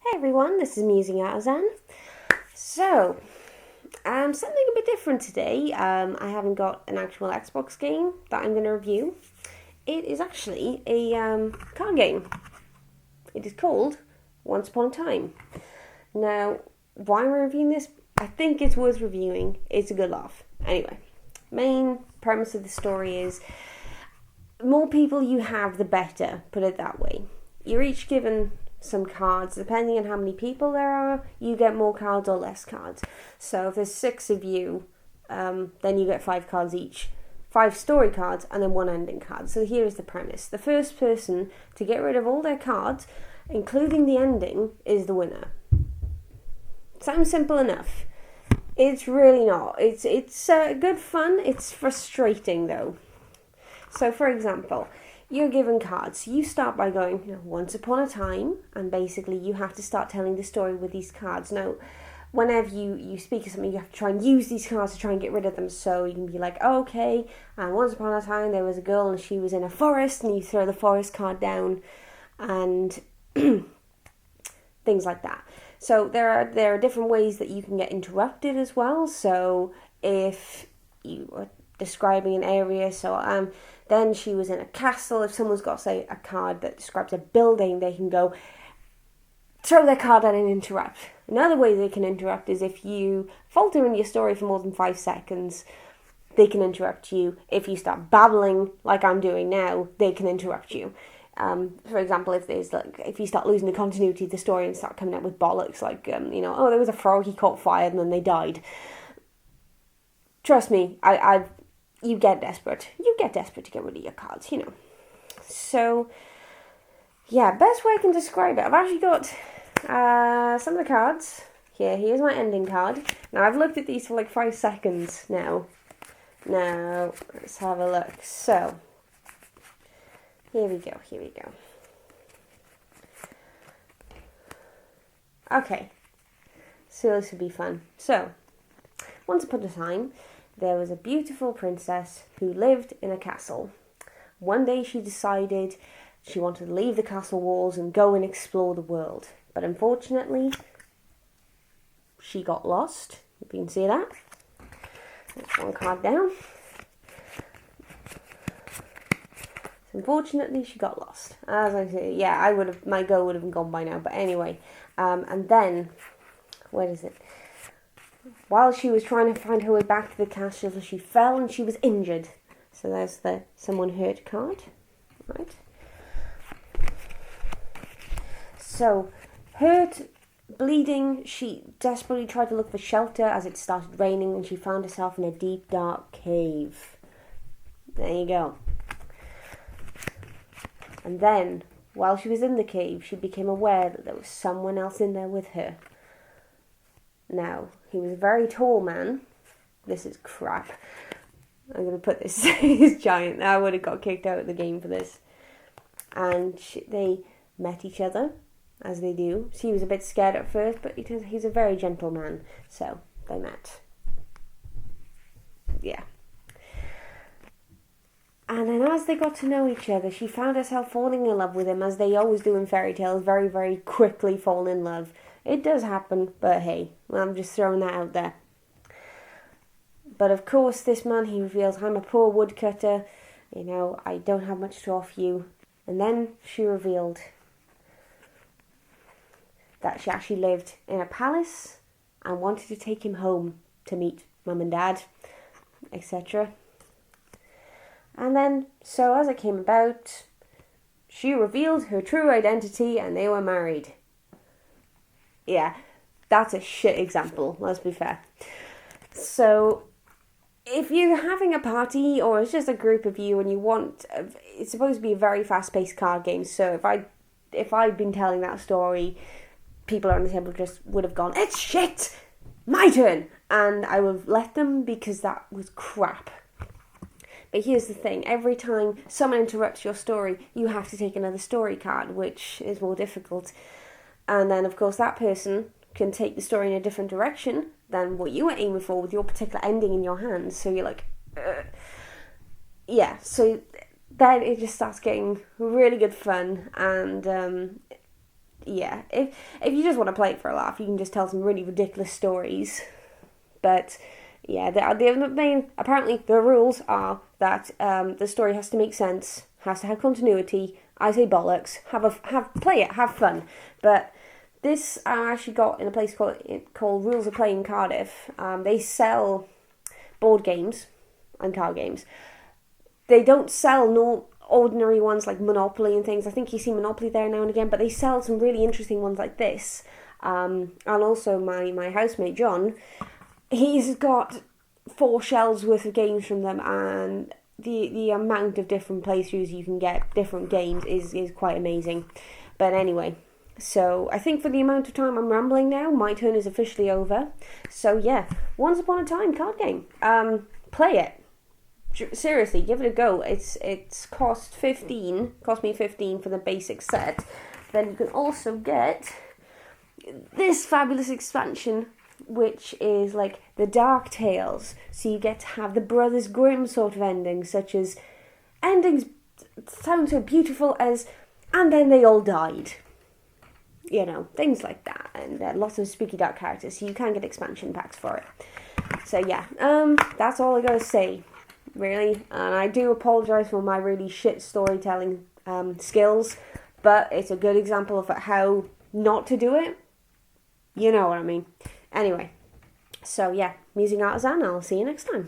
Hey everyone, this is Musingartisan. So, something a bit different today. I haven't got an actual Xbox game that I'm going to review. It is actually a card game. It is called Once Upon a Time. Now, why am I reviewing this? I think it's worth reviewing. It's a good laugh. Anyway, main premise of the story is more people you have, the better. Put it that way. You're each given some cards. Depending on how many people there are, you get more cards or less cards. So if there's 6 of you, then you get 5 cards each. 5 story cards and then 1 ending card. So here is the premise. The first person to get rid of all their cards, including the ending, is the winner. Sounds simple enough. It's really not. It's good fun. It's frustrating though. So for example, you're given cards. You start by going, once upon a time, and basically you have to start telling the story with these cards. Now, whenever you speak of something, you have to try and use these cards to try and get rid of them. So you can be like, okay, and once upon a time there was a girl and she was in a forest, and you throw the forest card down, and things like that. So there are different ways that you can get interrupted as well. So if you are describing an area, so then she was in a castle. If someone's got, say, a card that describes a building, they can go throw their card out and interrupt. Another way they can interrupt is if you falter in your story for more than 5 seconds, they can interrupt you. If you start babbling like I'm doing now, they can interrupt you. For example, if you start losing the continuity of the story and start coming up with bollocks like, there was a frog, he caught fire and then they died. Trust me, you get desperate. You get desperate to get rid of your cards, So, yeah, best way I can describe it. I've actually got some of the cards here. Here's my ending card. Now, I've looked at these for like 5 seconds now. Now, let's have a look. So, here we go. Okay, so this would be fun. So, once upon a time, there was a beautiful princess who lived in a castle. One day she decided she wanted to leave the castle walls and go and explore the world. But unfortunately, she got lost. You can see that. That's one card down. So unfortunately, she got lost. As I say, my go would have gone by now. But anyway, and then, where is it? While she was trying to find her way back to the castle, she fell and she was injured. So there's the someone hurt card, right? So, hurt, bleeding, she desperately tried to look for shelter as it started raining, and she found herself in a deep, dark cave. There you go. And then, while she was in the cave, she became aware that there was someone else in there with her. Now, he was a very tall man. This is crap. I'm going to put this, he's giant. I would have got kicked out of the game for this. And they met each other, as they do. She was a bit scared at first, but he's a very gentle man. So, they met. Yeah. And then as they got to know each other, she found herself falling in love with him, as they always do in fairy tales, very, very quickly fall in love. It does happen, but hey, I'm just throwing that out there. But of course, this man, he reveals, I'm a poor woodcutter, I don't have much to offer you. And then she revealed that she actually lived in a palace and wanted to take him home to meet mum and dad, etc. And then, so as it came about, she revealed her true identity and they were married. Yeah, that's a shit example, let's be fair. So, if you're having a party or it's just a group of you and you want, it's supposed to be a very fast-paced card game, so if I'd been telling that story, people around the table just would have gone, it's shit, my turn, and I would have let them because that was crap. But here's the thing, every time someone interrupts your story, you have to take another story card, which is more difficult. And then, of course, that person can take the story in a different direction than what you were aiming for with your particular ending in your hands. So you're like, yeah, so then it just starts getting really good fun. And yeah, if you just want to play it for a laugh, you can just tell some really ridiculous stories. But yeah, the main apparently the rules are that the story has to make sense, has to have continuity. I say bollocks. Play it, have fun. But this I actually got in a place called Rules of Play in Cardiff. They sell board games and card games. They don't sell no ordinary ones like Monopoly and things. I think you see Monopoly there now and again, but they sell some really interesting ones like this. And also my housemate John, he's got 4 shelves worth of games from them, and the amount of different playthroughs you can get, different games, is quite amazing. But anyway, so I think for the amount of time I'm rambling now, my turn is officially over. So yeah, Once Upon a Time card game. Play it. Seriously, give it a go. It's cost me 15 for the basic set. Then you can also get this fabulous expansion, which is like the Dark Tales. So you get to have the Brothers Grimm sort of endings, such as endings sound so beautiful as "and then they all died." You know, things like that, and lots of spooky dark characters. So you can get expansion packs for it. So yeah, that's all I gotta say, really. And I do apologise for my really shit storytelling skills, but it's a good example of how not to do it. You know what I mean. Anyway, so yeah, Musingartisan. I'll see you next time.